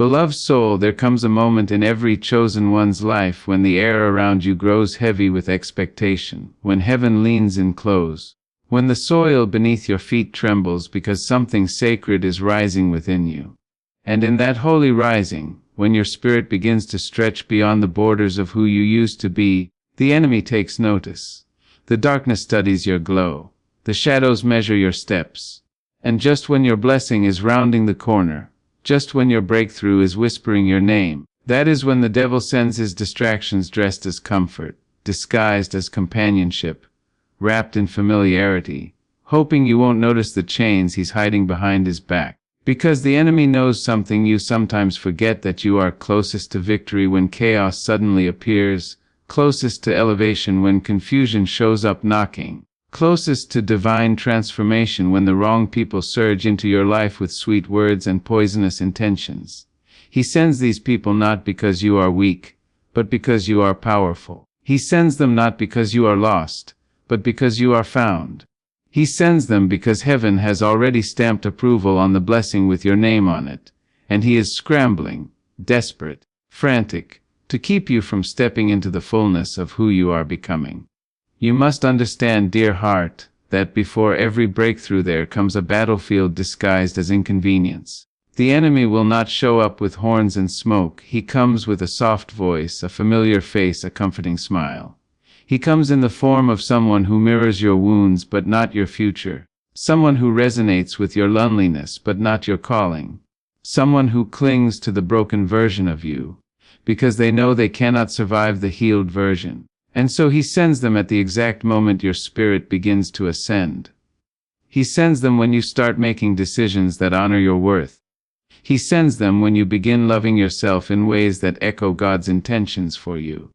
Beloved soul, there comes a moment in every chosen one's life when the air around you grows heavy with expectation, when heaven leans in close, when the soil beneath your feet trembles because something sacred is rising within you. And in that holy rising, when your spirit begins to stretch beyond the borders of who you used to be, the enemy takes notice. The darkness studies your glow. The shadows measure your steps. And just when your blessing is rounding the corner, just when your breakthrough is whispering your name, that is when the devil sends his distractions dressed as comfort, disguised as companionship, wrapped in familiarity, hoping you won't notice the chains he's hiding behind his back. Because the enemy knows something you sometimes forget, that you are closest to victory when chaos suddenly appears, closest to elevation when confusion shows up knocking, closest to divine transformation when the wrong people surge into your life with sweet words and poisonous intentions. He sends these people not because you are weak, but because you are powerful. He sends them not because you are lost, but because you are found. He sends them because heaven has already stamped approval on the blessing with your name on it, and he is scrambling, desperate, frantic, to keep you from stepping into the fullness of who you are becoming. You must understand, dear heart, that before every breakthrough there comes a battlefield disguised as inconvenience. The enemy will not show up with horns and smoke. He comes with a soft voice, a familiar face, a comforting smile. He comes in the form of someone who mirrors your wounds but not your future, someone who resonates with your loneliness but not your calling, someone who clings to the broken version of you, because they know they cannot survive the healed version. And so he sends them at the exact moment your spirit begins to ascend. He sends them when you start making decisions that honor your worth. He sends them when you begin loving yourself in ways that echo God's intentions for you.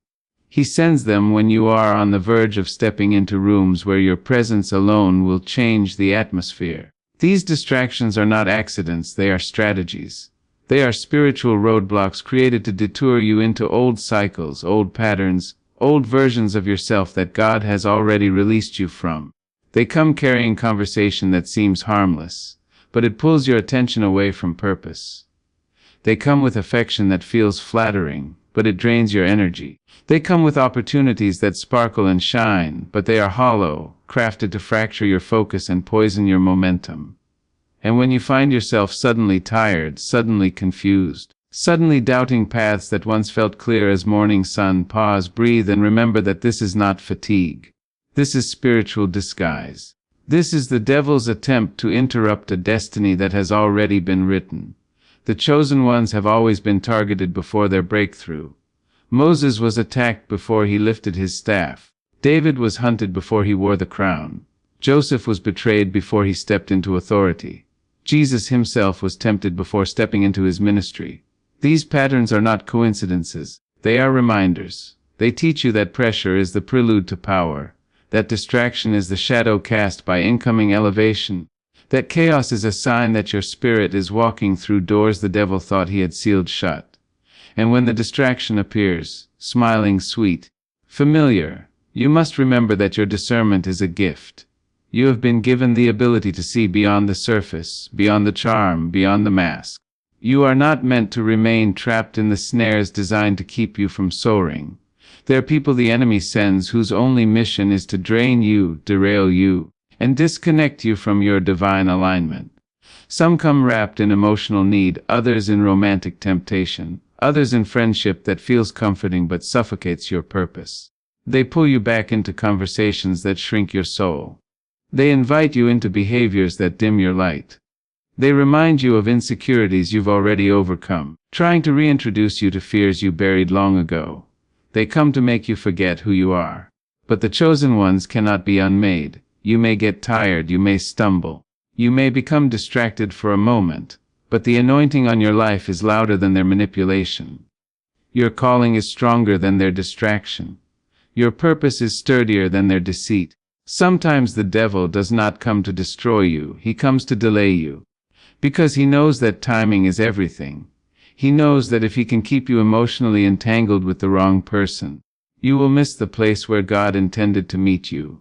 He sends them when you are on the verge of stepping into rooms where your presence alone will change the atmosphere. These distractions are not accidents, they are strategies. They are spiritual roadblocks created to detour you into old cycles, old patterns, old versions of yourself that God has already released you from. They come carrying conversation that seems harmless, but it pulls your attention away from purpose. They come with affection that feels flattering, but it drains your energy. They come with opportunities that sparkle and shine, but they are hollow, crafted to fracture your focus and poison your momentum. And when you find yourself suddenly tired, suddenly confused, suddenly doubting paths that once felt clear as morning sun, pause, breathe, and remember that this is not fatigue. This is spiritual disguise. This is the devil's attempt to interrupt a destiny that has already been written. The chosen ones have always been targeted before their breakthrough. Moses was attacked before he lifted his staff. David was hunted before he wore the crown. Joseph was betrayed before he stepped into authority. Jesus himself was tempted before stepping into his ministry. These patterns are not coincidences. They are reminders. They teach you that pressure is the prelude to power, that distraction is the shadow cast by incoming elevation, that chaos is a sign that your spirit is walking through doors the devil thought he had sealed shut. And when the distraction appears, smiling, sweet, familiar, you must remember that your discernment is a gift. You have been given the ability to see beyond the surface, beyond the charm, beyond the mask. You are not meant to remain trapped in the snares designed to keep you from soaring. There are people the enemy sends whose only mission is to drain you, derail you, and disconnect you from your divine alignment. Some come wrapped in emotional need, others in romantic temptation, others in friendship that feels comforting but suffocates your purpose. They pull you back into conversations that shrink your soul. They invite you into behaviors that dim your light. They remind you of insecurities you've already overcome, trying to reintroduce you to fears you buried long ago. They come to make you forget who you are. But the chosen ones cannot be unmade. You may get tired, you may stumble, you may become distracted for a moment, but the anointing on your life is louder than their manipulation. Your calling is stronger than their distraction. Your purpose is sturdier than their deceit. Sometimes the devil does not come to destroy you, he comes to delay you. Because he knows that timing is everything. He knows that if he can keep you emotionally entangled with the wrong person, you will miss the place where God intended to meet you.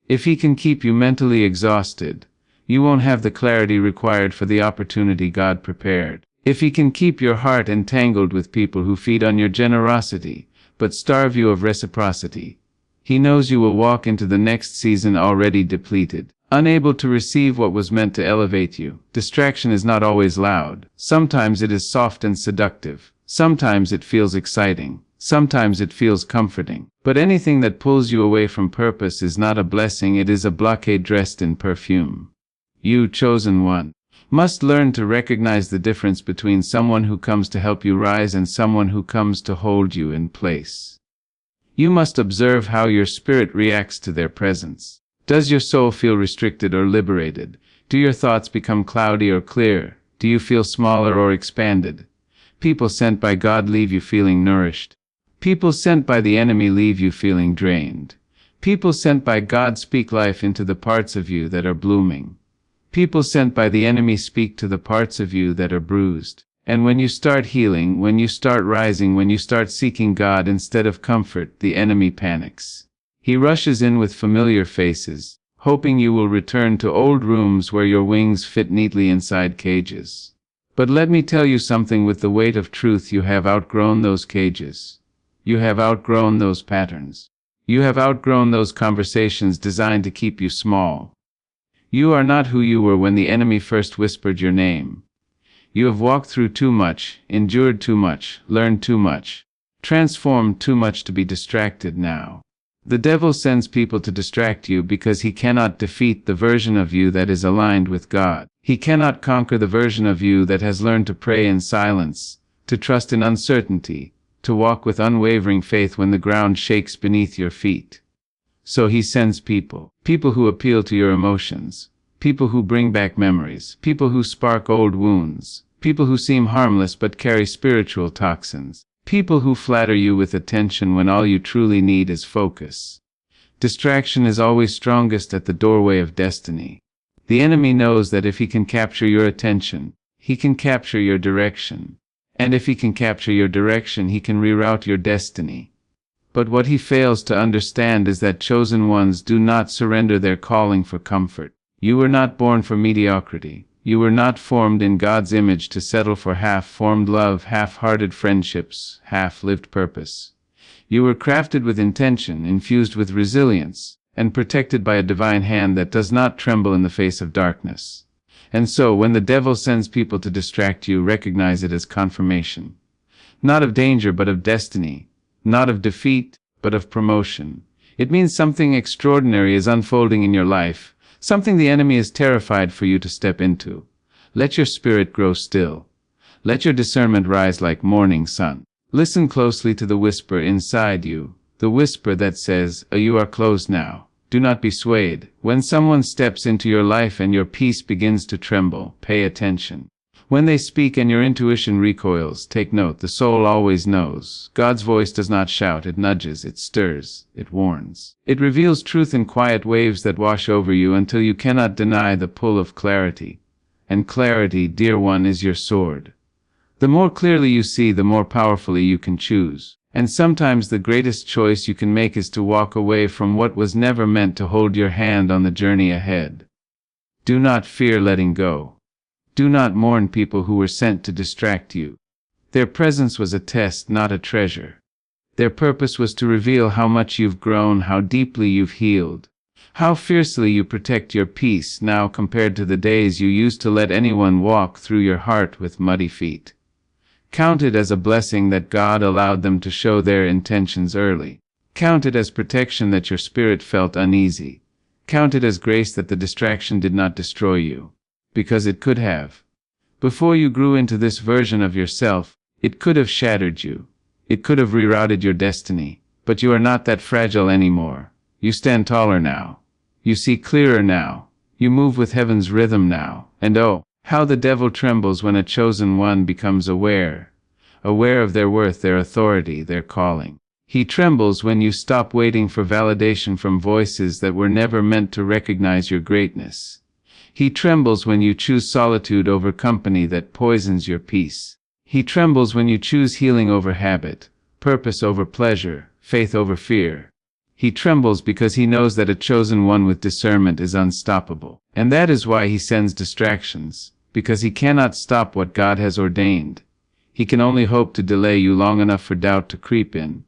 If he can keep you mentally exhausted, you won't have the clarity required for the opportunity God prepared. If he can keep your heart entangled with people who feed on your generosity, but starve you of reciprocity, he knows you will walk into the next season already depleted, unable to receive what was meant to elevate you. Distraction is not always loud. Sometimes it is soft and seductive. Sometimes it feels exciting. Sometimes it feels comforting. But anything that pulls you away from purpose is not a blessing, it is a blockade dressed in perfume. You, chosen one, must learn to recognize the difference between someone who comes to help you rise and someone who comes to hold you in place. You must observe how your spirit reacts to their presence. Does your soul feel restricted or liberated? Do your thoughts become cloudy or clear? Do you feel smaller or expanded? People sent by God leave you feeling nourished. People sent by the enemy leave you feeling drained. People sent by God speak life into the parts of you that are blooming. People sent by the enemy speak to the parts of you that are bruised. And when you start healing, when you start rising, when you start seeking God instead of comfort, the enemy panics. He rushes in with familiar faces, hoping you will return to old rooms where your wings fit neatly inside cages. But let me tell you something, with the weight of truth, you have outgrown those cages. You have outgrown those patterns. You have outgrown those conversations designed to keep you small. You are not who you were when the enemy first whispered your name. You have walked through too much, endured too much, learned too much, transformed too much to be distracted now. The devil sends people to distract you because he cannot defeat the version of you that is aligned with God. He cannot conquer the version of you that has learned to pray in silence, to trust in uncertainty, to walk with unwavering faith when the ground shakes beneath your feet. So he sends people who appeal to your emotions, people who bring back memories, people who spark old wounds, people who seem harmless but carry spiritual toxins, people who flatter you with attention when all you truly need is focus. Distraction is always strongest at the doorway of destiny. The enemy knows that if he can capture your attention, he can capture your direction. And if he can capture your direction, he can reroute your destiny. But what he fails to understand is that chosen ones do not surrender their calling for comfort. You were not born for mediocrity. You were not formed in God's image to settle for half-formed love, half-hearted friendships, half-lived purpose. You were crafted with intention, infused with resilience, and protected by a divine hand that does not tremble in the face of darkness. And so, when the devil sends people to distract you, recognize it as confirmation. Not of danger, but of destiny. Not of defeat, but of promotion. It means something extraordinary is unfolding in your life, something the enemy is terrified for you to step into. Let your spirit grow still. Let your discernment rise like morning sun. Listen closely to the whisper inside you, the whisper that says, "You are closed now." Do not be swayed. When someone steps into your life and your peace begins to tremble, pay attention. When they speak and your intuition recoils, take note. The soul always knows. God's voice does not shout, it nudges, it stirs, it warns. It reveals truth in quiet waves that wash over you until you cannot deny the pull of clarity. And clarity, dear one, is your sword. The more clearly you see, the more powerfully you can choose. And sometimes the greatest choice you can make is to walk away from what was never meant to hold your hand on the journey ahead. Do not fear letting go. Do not mourn people who were sent to distract you. Their presence was a test, not a treasure. Their purpose was to reveal how much you've grown, how deeply you've healed, how fiercely you protect your peace now compared to the days you used to let anyone walk through your heart with muddy feet. Count it as a blessing that God allowed them to show their intentions early. Count it as protection that your spirit felt uneasy. Count it as grace that the distraction did not destroy you. Because it could have. Before you grew into this version of yourself, it could have shattered you. It could have rerouted your destiny. But you are not that fragile anymore. You stand taller now. You see clearer now. You move with heaven's rhythm now. And oh, how the devil trembles when a chosen one becomes aware of their worth, their authority, their calling. He trembles when you stop waiting for validation from voices that were never meant to recognize your greatness. He trembles when you choose solitude over company that poisons your peace. He trembles when you choose healing over habit, purpose over pleasure, faith over fear. He trembles because he knows that a chosen one with discernment is unstoppable. And that is why he sends distractions. because he cannot stop what God has ordained. He can only hope to delay you long enough for doubt to creep in.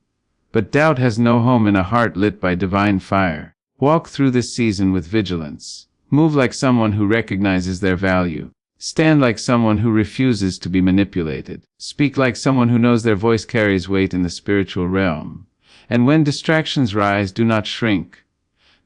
But doubt has no home in a heart lit by divine fire. Walk through this season with vigilance. Move like someone who recognizes their value. Stand like someone who refuses to be manipulated. Speak like someone who knows their voice carries weight in the spiritual realm. And when distractions rise, do not shrink.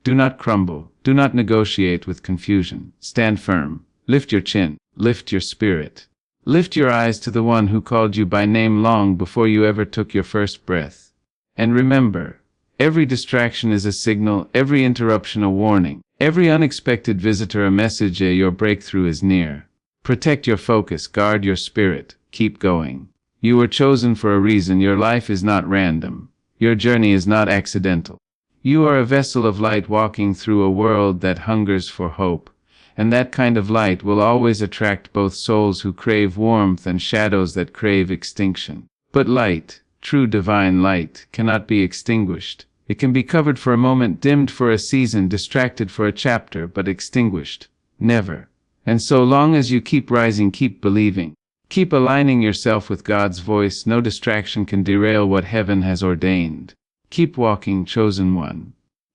Do not crumble. Do not negotiate with confusion. Stand firm. Lift your chin. Lift your spirit. Lift your eyes to the one who called you by name long before you ever took your first breath. And remember, every distraction is a signal, every interruption a warning, every unexpected visitor a message your breakthrough is near. Protect your focus, guard your spirit, keep going. You were chosen for a reason. Your life is not random. Your journey is not accidental. You are a vessel of light walking through a world that hungers for hope, and that kind of light will always attract both souls who crave warmth and shadows that crave extinction. But light, true divine light, cannot be extinguished. It can be covered for a moment, dimmed for a season, distracted for a chapter, but extinguished never. And so long as you keep rising, keep believing, keep aligning yourself with God's voice, no distraction can derail what heaven has ordained. Keep walking, chosen one.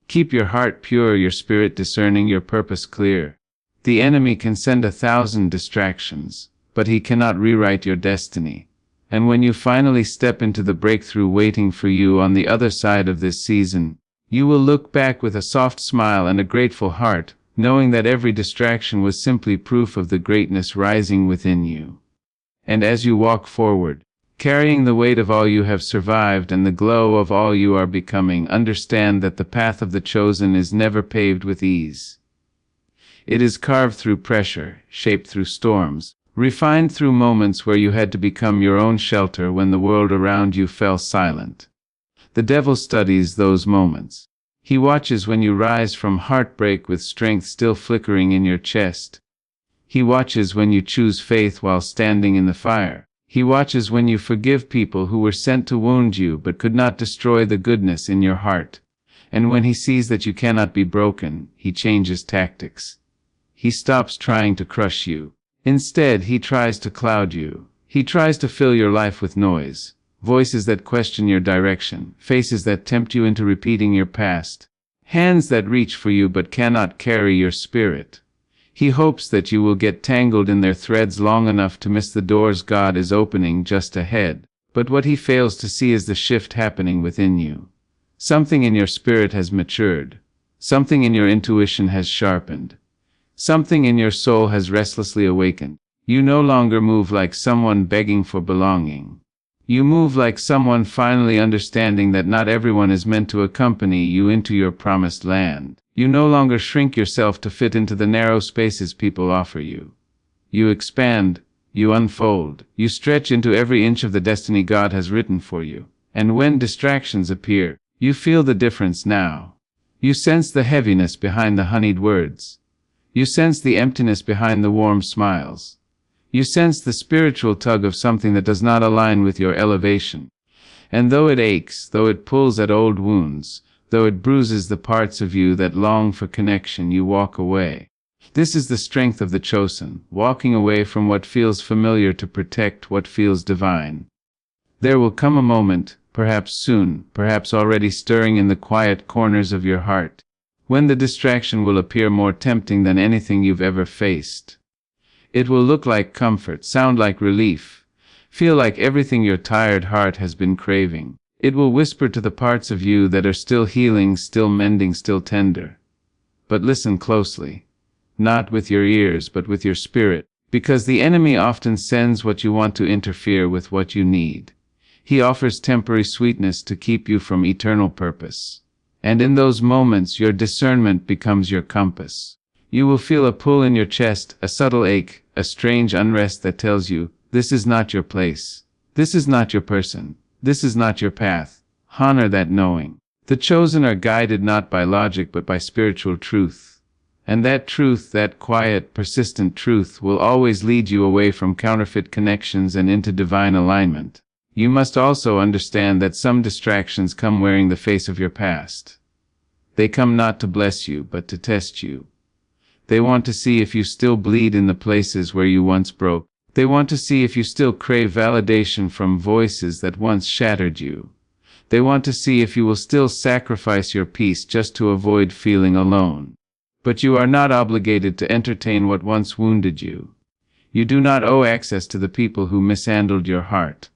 Keep your heart pure, your spirit discerning, your purpose clear. The enemy can send 1,000 distractions, but he cannot rewrite your destiny. And when you finally step into the breakthrough waiting for you on the other side of this season, you will look back with a soft smile and a grateful heart, knowing that every distraction was simply proof of the greatness rising within you. And as you walk forward, carrying the weight of all you have survived and the glow of all you are becoming, understand that the path of the chosen is never paved with ease. It is carved through pressure, shaped through storms, refined through moments where you had to become your own shelter when the world around you fell silent. The devil studies those moments. He watches when you rise from heartbreak with strength still flickering in your chest. He watches when you choose faith while standing in the fire. He watches when you forgive people who were sent to wound you but could not destroy the goodness in your heart. And when he sees that you cannot be broken, he changes tactics. He stops trying to crush you. Instead, he tries to cloud you. He tries to fill your life with noise. Voices that question your direction, faces that tempt you into repeating your past, hands that reach for you but cannot carry your spirit. He hopes that you will get tangled in their threads long enough to miss the doors God is opening just ahead. But what he fails to see is the shift happening within you. Something in your spirit has matured. Something in your intuition has sharpened. Something in your soul has restlessly awakened. You no longer move like someone begging for belonging. You move like someone finally understanding that not everyone is meant to accompany you into your promised land. You no longer shrink yourself to fit into the narrow spaces people offer you. You expand, you unfold, you stretch into every inch of the destiny God has written for you. And when distractions appear, you feel the difference now. You sense the heaviness behind the honeyed words. You sense the emptiness behind the warm smiles. You sense the spiritual tug of something that does not align with your elevation. And though it aches, though it pulls at old wounds, though it bruises the parts of you that long for connection, you walk away. This is the strength of the chosen, walking away from what feels familiar to protect what feels divine. There will come a moment, perhaps soon, perhaps already stirring in the quiet corners of your heart, when the distraction will appear more tempting than anything you've ever faced. It will look like comfort, sound like relief, feel like everything your tired heart has been craving. It will whisper to the parts of you that are still healing, still mending, still tender. But listen closely, not with your ears but with your spirit, because the enemy often sends what you want to interfere with what you need. He offers temporary sweetness to keep you from eternal purpose. And in those moments your discernment becomes your compass. You will feel a pull in your chest, a subtle ache, a strange unrest that tells you, this is not your place. This is not your person. This is not your path. Honor that knowing. The chosen are guided not by logic but by spiritual truth. And that truth, that quiet, persistent truth, will always lead you away from counterfeit connections and into divine alignment. You must also understand that some distractions come wearing the face of your past. They come not to bless you but to test you. They want to see if you still bleed in the places where you once broke. They want to see if you still crave validation from voices that once shattered you. They want to see if you will still sacrifice your peace just to avoid feeling alone. But you are not obligated to entertain what once wounded you. You do not owe access to the people who mishandled your heart.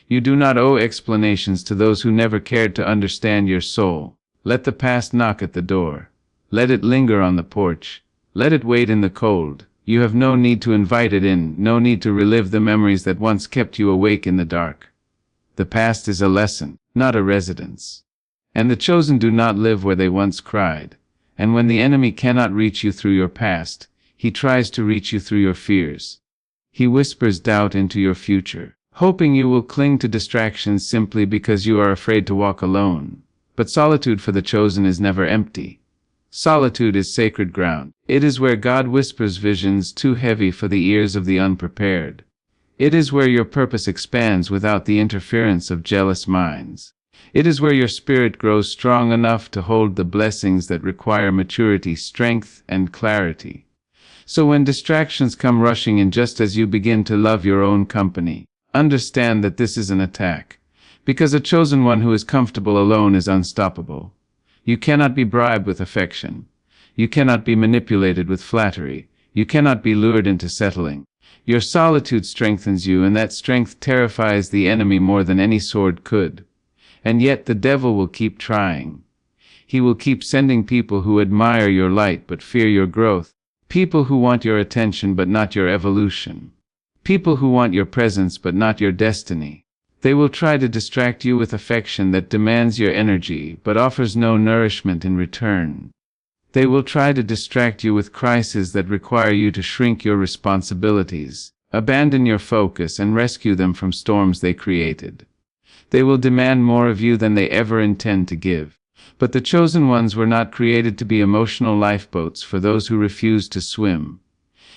You do not owe explanations to those who never cared to understand your soul. Let the past knock at the door. Let it linger on the porch. Let it wait in the cold. You have no need to invite it in, no need to relive the memories that once kept you awake in the dark. The past is a lesson, not a residence. And the chosen do not live where they once cried. And when the enemy cannot reach you through your past, he tries to reach you through your fears. He whispers doubt into your future, hoping you will cling to distractions simply because you are afraid to walk alone. But solitude for the chosen is never empty. Solitude is sacred ground. It is where God whispers visions too heavy for the ears of the unprepared. It is where your purpose expands without the interference of jealous minds. It is where your spirit grows strong enough to hold the blessings that require maturity, strength, and clarity. So when distractions come rushing in just as you begin to love your own company, understand that this is an attack. Because a chosen one who is comfortable alone is unstoppable. You cannot be bribed with affection. You cannot be manipulated with flattery. You cannot be lured into settling. Your solitude strengthens you, and that strength terrifies the enemy more than any sword could. And yet the devil will keep trying. He will keep sending people who admire your light but fear your growth. People who want your attention but not your evolution. People who want your presence but not your destiny. They will try to distract you with affection that demands your energy but offers no nourishment in return. They will try to distract you with crises that require you to shrink your responsibilities, abandon your focus, and rescue them from storms they created. They will demand more of you than they ever intend to give. But the chosen ones were not created to be emotional lifeboats for those who refuse to swim.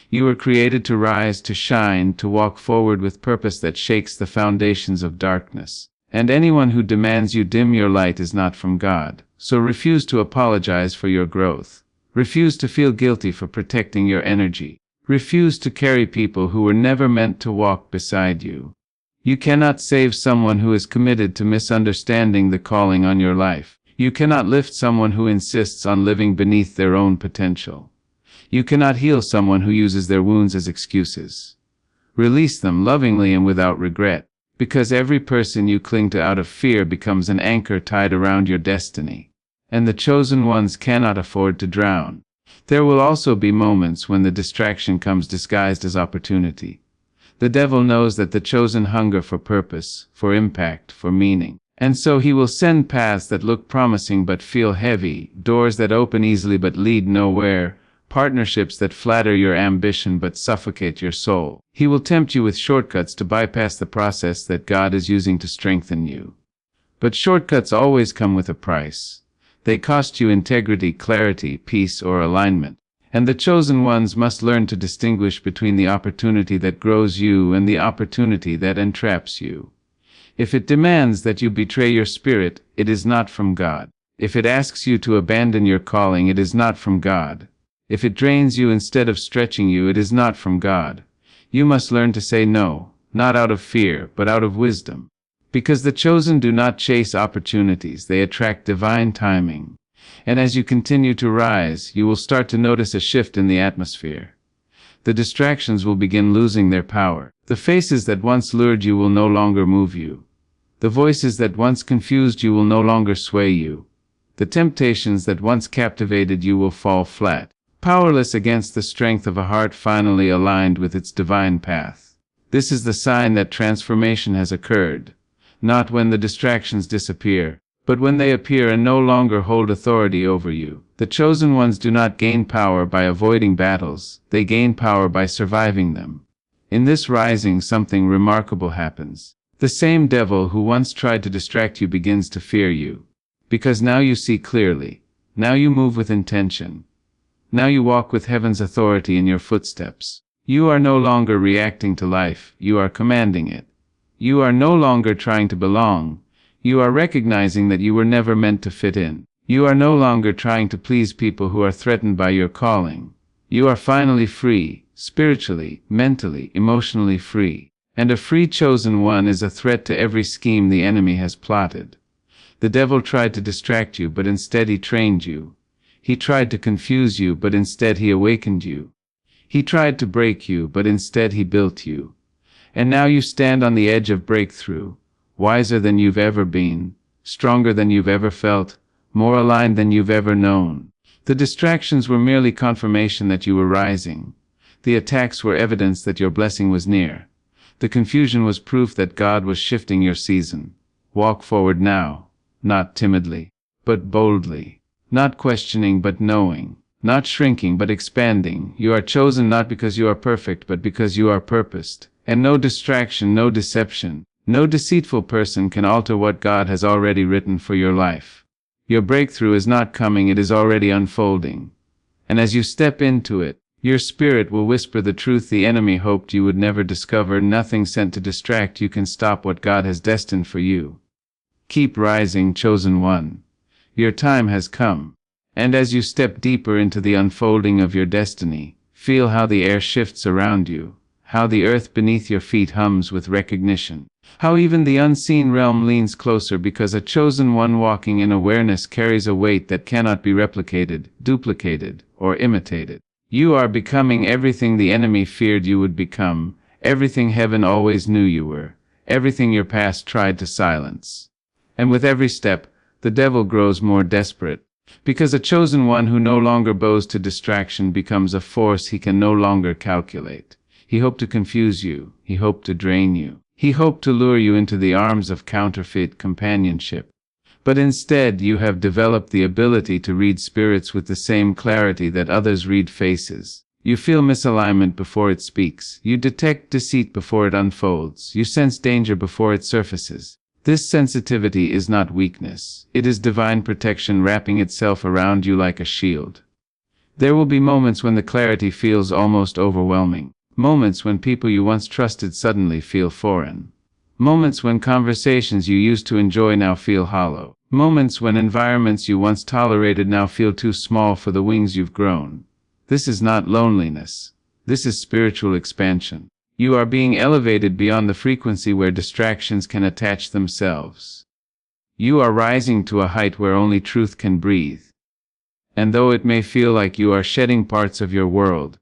You were created to rise, to shine, to walk forward with purpose that shakes the foundations of darkness. And anyone who demands you dim your light is not from God. So refuse to apologize for your growth. Refuse to feel guilty for protecting your energy. Refuse to carry people who were never meant to walk beside you. You cannot save someone who is committed to misunderstanding the calling on your life. You cannot lift someone who insists on living beneath their own potential. You cannot heal someone who uses their wounds as excuses. Release them lovingly and without regret, because every person you cling to out of fear becomes an anchor tied around your destiny. And the chosen ones cannot afford to drown. There will also be moments when the distraction comes disguised as opportunity. The devil knows that the chosen hunger for purpose, for impact, for meaning. And so he will send paths that look promising but feel heavy, doors that open easily but lead nowhere, partnerships that flatter your ambition but suffocate your soul. He will tempt you with shortcuts to bypass the process that God is using to strengthen you. But shortcuts always come with a price. They cost you integrity, clarity, peace, or alignment. And the chosen ones must learn to distinguish between the opportunity that grows you and the opportunity that entraps you. If it demands that you betray your spirit, it is not from God. If it asks you to abandon your calling, it is not from God. If it drains you instead of stretching you, it is not from God. You must learn to say no, not out of fear, but out of wisdom. Because the chosen do not chase opportunities, they attract divine timing. And as you continue to rise, you will start to notice a shift in the atmosphere. The distractions will begin losing their power. The faces that once lured you will no longer move you. The voices that once confused you will no longer sway you. The temptations that once captivated you will fall flat, powerless against the strength of a heart finally aligned with its divine path. This is the sign that transformation has occurred, not when the distractions disappear, but when they appear and no longer hold authority over you. The chosen ones do not gain power by avoiding battles, they gain power by surviving them. In this rising, something remarkable happens. The same devil who once tried to distract you begins to fear you. Because now you see clearly. Now you move with intention. Now you walk with heaven's authority in your footsteps. You are no longer reacting to life, you are commanding it. You are no longer trying to belong. You are recognizing that you were never meant to fit in. You are no longer trying to please people who are threatened by your calling. You are finally free, spiritually, mentally, emotionally free. And a free chosen one is a threat to every scheme the enemy has plotted. The devil tried to distract you, but instead he trained you. He tried to confuse you, but instead he awakened you. He tried to break you, but instead he built you. And now you stand on the edge of breakthrough, wiser than you've ever been, stronger than you've ever felt, more aligned than you've ever known. The distractions were merely confirmation that you were rising. The attacks were evidence that your blessing was near. The confusion was proof that God was shifting your season. Walk forward now, not timidly, but boldly, not questioning but knowing, not shrinking but expanding. You are chosen not because you are perfect, but because you are purposed. And no distraction, no deception, no deceitful person can alter what God has already written for your life. Your breakthrough is not coming, it is already unfolding. And as you step into it, your spirit will whisper the truth the enemy hoped you would never discover. Nothing sent to distract you can stop what God has destined for you. Keep rising, chosen one. Your time has come. And as you step deeper into the unfolding of your destiny, feel how the air shifts around you, how the earth beneath your feet hums with recognition, how even the unseen realm leans closer, because a chosen one walking in awareness carries a weight that cannot be replicated, duplicated, or imitated. You are becoming everything the enemy feared you would become, everything heaven always knew you were, everything your past tried to silence. And with every step, the devil grows more desperate, because a chosen one who no longer bows to distraction becomes a force he can no longer calculate. He hoped to confuse you, he hoped to drain you, he hoped to lure you into the arms of counterfeit companionship. But instead you have developed the ability to read spirits with the same clarity that others read faces. You feel misalignment before it speaks. You detect deceit before it unfolds. You sense danger before it surfaces. This sensitivity is not weakness. It is divine protection wrapping itself around you like a shield. There will be moments when the clarity feels almost overwhelming. Moments when people you once trusted suddenly feel foreign. Moments when conversations you used to enjoy now feel hollow. Moments when environments you once tolerated now feel too small for the wings you've grown. This is not loneliness. This is spiritual expansion. You are being elevated beyond the frequency where distractions can attach themselves. You are rising to a height where only truth can breathe. And though it may feel like you are shedding parts of your world,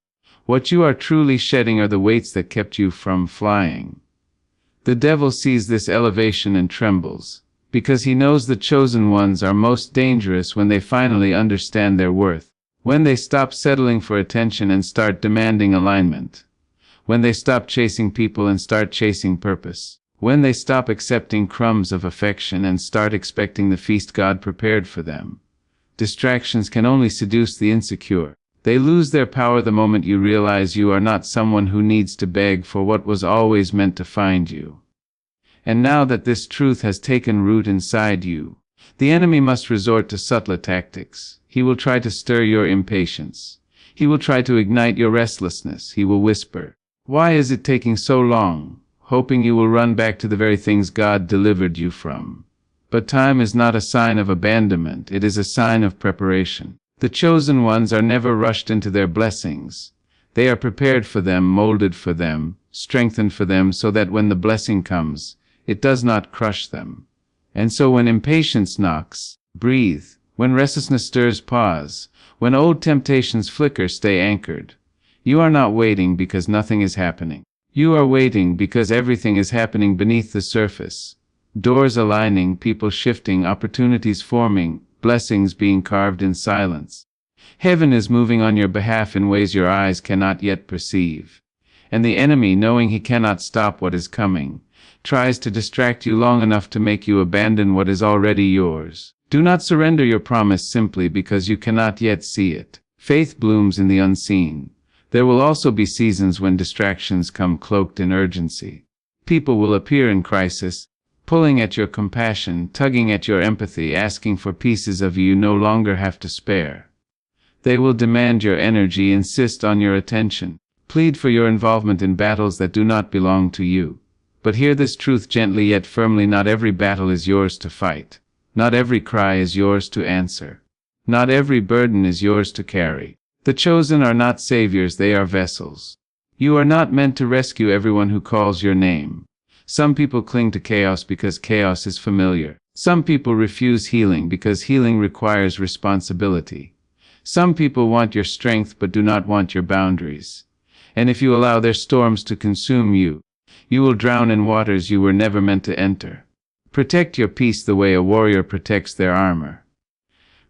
what you are truly shedding are the weights that kept you from flying. The devil sees this elevation and trembles, because he knows the chosen ones are most dangerous when they finally understand their worth, when they stop settling for attention and start demanding alignment, when they stop chasing people and start chasing purpose, when they stop accepting crumbs of affection and start expecting the feast God prepared for them. Distractions can only seduce the insecure. They lose their power the moment you realize you are not someone who needs to beg for what was always meant to find you. And now that this truth has taken root inside you, the enemy must resort to subtler tactics. He will try to stir your impatience. He will try to ignite your restlessness. He will whisper, "Why is it taking so long?" hoping you will run back to the very things God delivered you from. But time is not a sign of abandonment. It is a sign of preparation. The chosen ones are never rushed into their blessings. They are prepared for them, molded for them, strengthened for them, so that when the blessing comes, it does not crush them. And so when impatience knocks, breathe. When restlessness stirs, pause. When old temptations flicker, stay anchored. You are not waiting because nothing is happening. You are waiting because everything is happening beneath the surface. Doors aligning, people shifting, opportunities forming, blessings being carved in silence. Heaven is moving on your behalf in ways your eyes cannot yet perceive. And the enemy, knowing he cannot stop what is coming, tries to distract you long enough to make you abandon what is already yours. Do not surrender your promise simply because you cannot yet see it. Faith blooms in the unseen. There will also be seasons when distractions come cloaked in urgency. People will appear in crisis, pulling at your compassion, tugging at your empathy, asking for pieces of you no longer have to spare. They will demand your energy, insist on your attention, plead for your involvement in battles that do not belong to you. But hear this truth gently yet firmly: not every battle is yours to fight. Not every cry is yours to answer. Not every burden is yours to carry. The chosen are not saviors, they are vessels. You are not meant to rescue everyone who calls your name. Some people cling to chaos because chaos is familiar. Some people refuse healing because healing requires responsibility. Some people want your strength but do not want your boundaries. And if you allow their storms to consume you, you will drown in waters you were never meant to enter. Protect your peace the way a warrior protects their armor.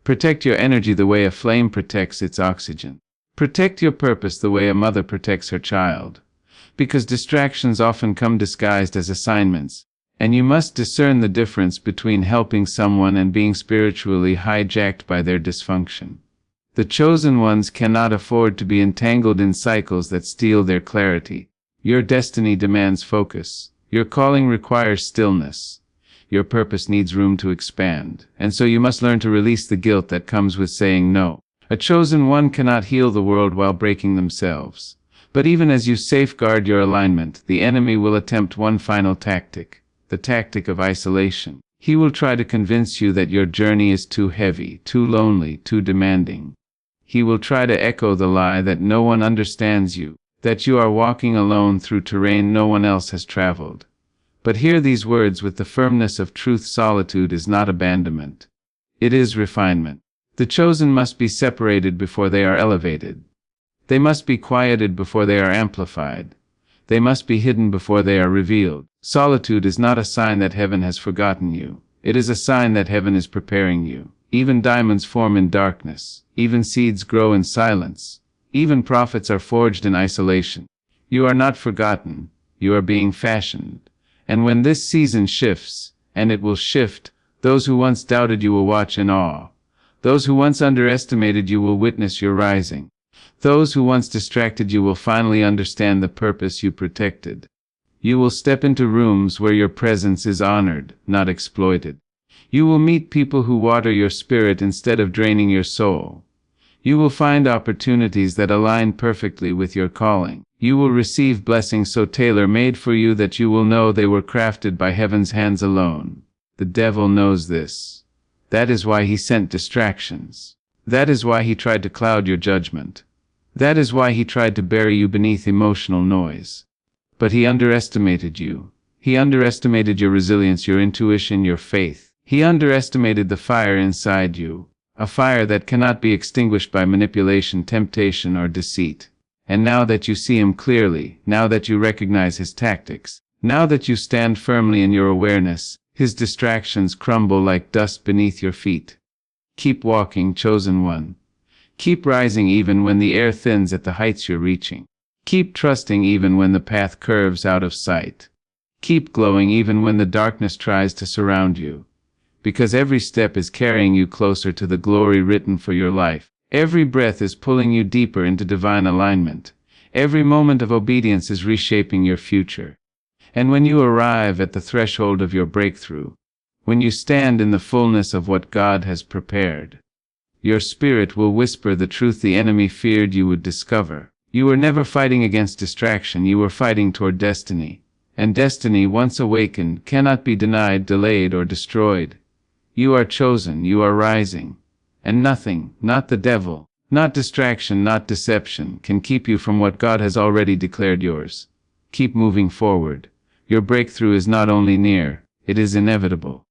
Protect your energy the way a flame protects its oxygen. Protect your purpose the way a mother protects her child. Because distractions often come disguised as assignments, and you must discern the difference between helping someone and being spiritually hijacked by their dysfunction. The chosen ones cannot afford to be entangled in cycles that steal their clarity. Your destiny demands focus. Your calling requires stillness. Your purpose needs room to expand, and so you must learn to release the guilt that comes with saying no. A chosen one cannot heal the world while breaking themselves. But even as you safeguard your alignment, the enemy will attempt one final tactic, the tactic of isolation. He will try to convince you that your journey is too heavy, too lonely, too demanding. He will try to echo the lie that no one understands you, that you are walking alone through terrain no one else has traveled. But hear these words with the firmness of truth: solitude is not abandonment. It is refinement. The chosen must be separated before they are elevated. They must be quieted before they are amplified. They must be hidden before they are revealed. Solitude is not a sign that heaven has forgotten you. It is a sign that heaven is preparing you. Even diamonds form in darkness. Even seeds grow in silence. Even prophets are forged in isolation. You are not forgotten. You are being fashioned. And when this season shifts, and it will shift, those who once doubted you will watch in awe. Those who once underestimated you will witness your rising. Those who once distracted you will finally understand the purpose you protected. You will step into rooms where your presence is honored, not exploited. You will meet people who water your spirit instead of draining your soul. You will find opportunities that align perfectly with your calling. You will receive blessings so tailor-made for you that you will know they were crafted by heaven's hands alone. The devil knows this. That is why he sent distractions. That is why he tried to cloud your judgment. That is why he tried to bury you beneath emotional noise. But he underestimated you. He underestimated your resilience, your intuition, your faith. He underestimated the fire inside you, a fire that cannot be extinguished by manipulation, temptation, or deceit. And now that you see him clearly, now that you recognize his tactics, now that you stand firmly in your awareness, his distractions crumble like dust beneath your feet. Keep walking, chosen one. Keep rising even when the air thins at the heights you're reaching. Keep trusting even when the path curves out of sight. Keep glowing even when the darkness tries to surround you. Because every step is carrying you closer to the glory written for your life. Every breath is pulling you deeper into divine alignment. Every moment of obedience is reshaping your future. And when you arrive at the threshold of your breakthrough, when you stand in the fullness of what God has prepared, your spirit will whisper the truth the enemy feared you would discover. You were never fighting against distraction, you were fighting toward destiny. And destiny, once awakened, cannot be denied, delayed, or destroyed. You are chosen, you are rising. And nothing, not the devil, not distraction, not deception, can keep you from what God has already declared yours. Keep moving forward. Your breakthrough is not only near, it is inevitable.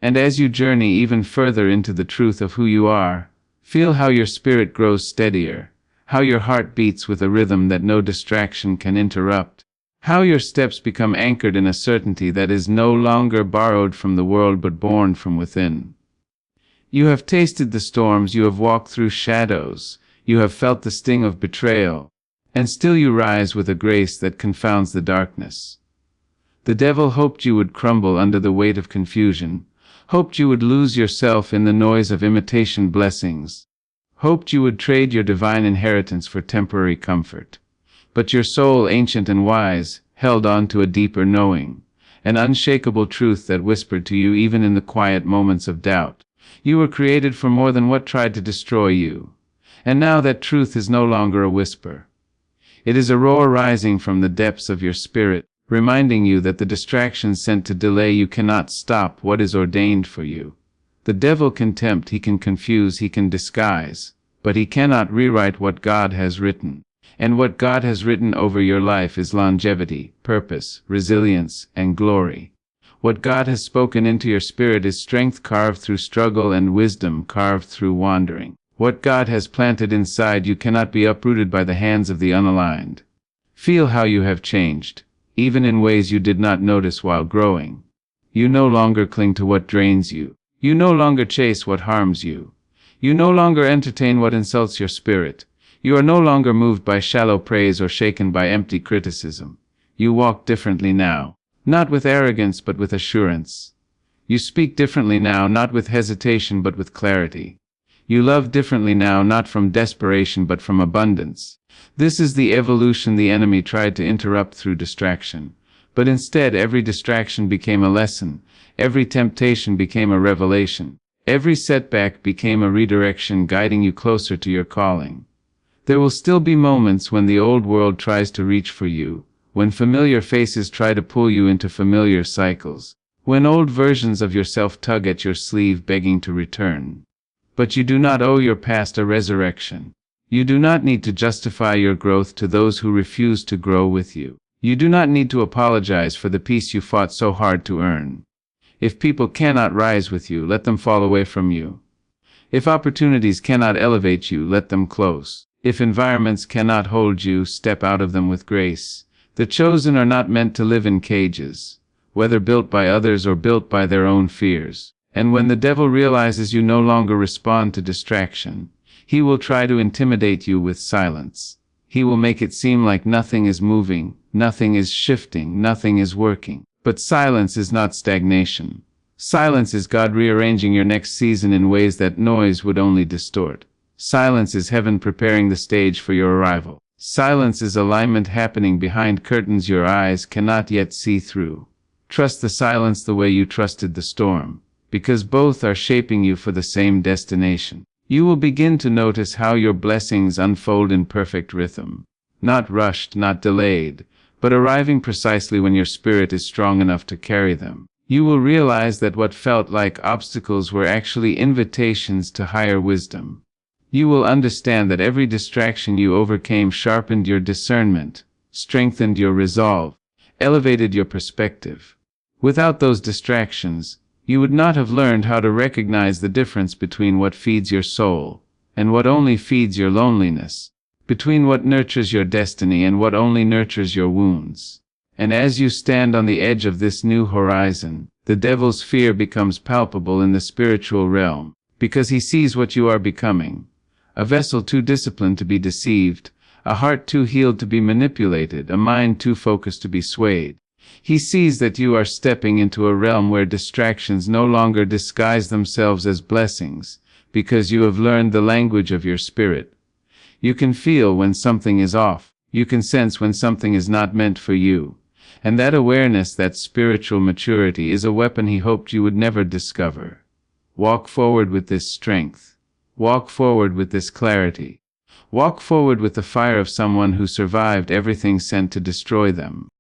And as you journey even further into the truth of who you are, feel how your spirit grows steadier, how your heart beats with a rhythm that no distraction can interrupt, how your steps become anchored in a certainty that is no longer borrowed from the world but born from within. You have tasted the storms, you have walked through shadows, you have felt the sting of betrayal, and still you rise with a grace that confounds the darkness. The devil hoped you would crumble under the weight of confusion, hoped you would lose yourself in the noise of imitation blessings, hoped you would trade your divine inheritance for temporary comfort. But your soul, ancient and wise, held on to a deeper knowing, an unshakable truth that whispered to you even in the quiet moments of doubt. You were created for more than what tried to destroy you. And now that truth is no longer a whisper. It is a roar rising from the depths of your spirit, reminding you that the distractions sent to delay you cannot stop what is ordained for you. The devil can tempt, he can confuse, he can disguise, but he cannot rewrite what God has written. And what God has written over your life is longevity, purpose, resilience, and glory. What God has spoken into your spirit is strength carved through struggle and wisdom carved through wandering. What God has planted inside you cannot be uprooted by the hands of the unaligned. Feel how you have changed, even in ways you did not notice while growing. You no longer cling to what drains you. You no longer chase what harms you. You no longer entertain what insults your spirit. You are no longer moved by shallow praise or shaken by empty criticism. You walk differently now, not with arrogance but with assurance. You speak differently now, not with hesitation but with clarity. You love differently now, not from desperation but from abundance. This is the evolution the enemy tried to interrupt through distraction. But instead, every distraction became a lesson. Every temptation became a revelation. Every setback became a redirection guiding you closer to your calling. There will still be moments when the old world tries to reach for you, when familiar faces try to pull you into familiar cycles, when old versions of yourself tug at your sleeve begging to return. But you do not owe your past a resurrection. You do not need to justify your growth to those who refuse to grow with you. You do not need to apologize for the peace you fought so hard to earn. If people cannot rise with you, let them fall away from you. If opportunities cannot elevate you, let them close. If environments cannot hold you, step out of them with grace. The chosen are not meant to live in cages, whether built by others or built by their own fears. And when the devil realizes you no longer respond to distraction, he will try to intimidate you with silence. He will make it seem like nothing is moving, nothing is shifting, nothing is working. But silence is not stagnation. Silence is God rearranging your next season in ways that noise would only distort. Silence is heaven preparing the stage for your arrival. Silence is alignment happening behind curtains your eyes cannot yet see through. Trust the silence the way you trusted the storm, because both are shaping you for the same destination. You will begin to notice how your blessings unfold in perfect rhythm. Not rushed, not delayed, but arriving precisely when your spirit is strong enough to carry them. You will realize that what felt like obstacles were actually invitations to higher wisdom. You will understand that every distraction you overcame sharpened your discernment, strengthened your resolve, elevated your perspective. Without those distractions, you would not have learned how to recognize the difference between what feeds your soul and what only feeds your loneliness, between what nurtures your destiny and what only nurtures your wounds. And as you stand on the edge of this new horizon, the devil's fear becomes palpable in the spiritual realm, because he sees what you are becoming. A vessel too disciplined to be deceived, a heart too healed to be manipulated, a mind too focused to be swayed. He sees that you are stepping into a realm where distractions no longer disguise themselves as blessings, because you have learned the language of your spirit. You can feel when something is off. You can sense when something is not meant for you. And that awareness, that spiritual maturity, is a weapon he hoped you would never discover. Walk forward with this strength. Walk forward with this clarity. Walk forward with the fire of someone who survived everything sent to destroy them.